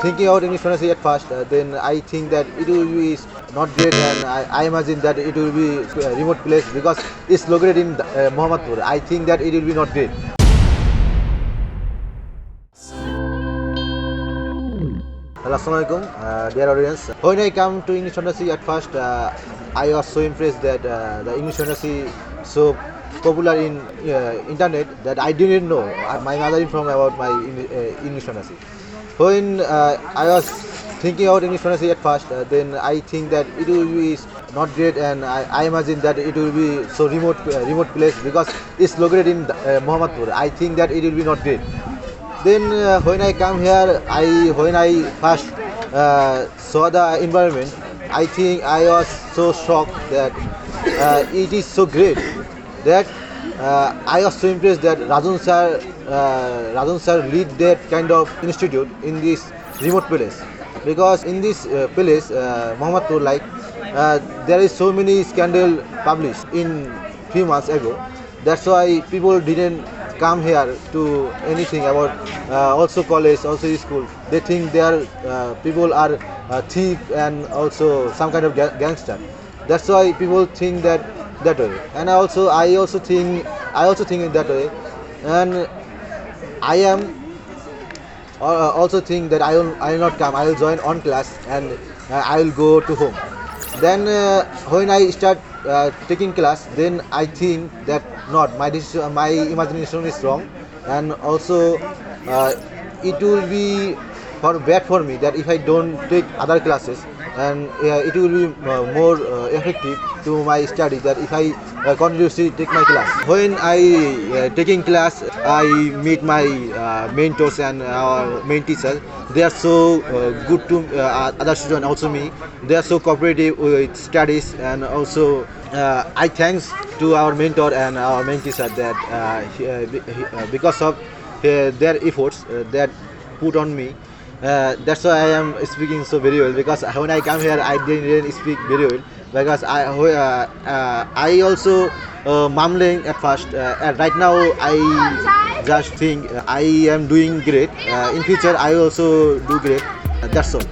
thinking about English fluency at first, then I think that it will be not great, and I imagine that it will be a remote place because it's located in Mohammadpur. I think that it will be not great. Hello, Assalamualaikum, dear audience. When I come to English fluency at first, I was so impressed that the English fluency so popular in internet that I didn't know. My mother informed about my English fluency. When I was thinking about English fluency at first, then I think that it will be not great, and I imagine that it will be so remote place because it's located in Mohammadpur. I think that it will be not great. Then when I come here, when I first saw the environment, I think I was so shocked that it is so great that I was so impressed that Rajan sir lead that kind of institute in this remote place, because in this place, Mohammadpur, like there is so many scandal published in few months ago. That's why people didn't come here to anything about also college, also school. They think their people are thief and also some kind of gangster. That's why people think that way. And I also think in that way. And I am also think that I will not come. I will join on class and I will go to home. Then when I start taking class, then I think that not my decision, my imagination is wrong, and also it will be bad for me that if I don't take other classes, and it will be more effective to my study that if I continuously take my class. When I taking class, I meet my mentors and our main teacher. They are so good to other students, also me. They are so cooperative with studies, and also I thanks to our mentor and our main teacher that because of their efforts that put on me. That's why I am speaking so very well, because when I come here I didn't speak very well, because I also mumbling at first, and right now I just think I am doing great. In future I also do great. That's all.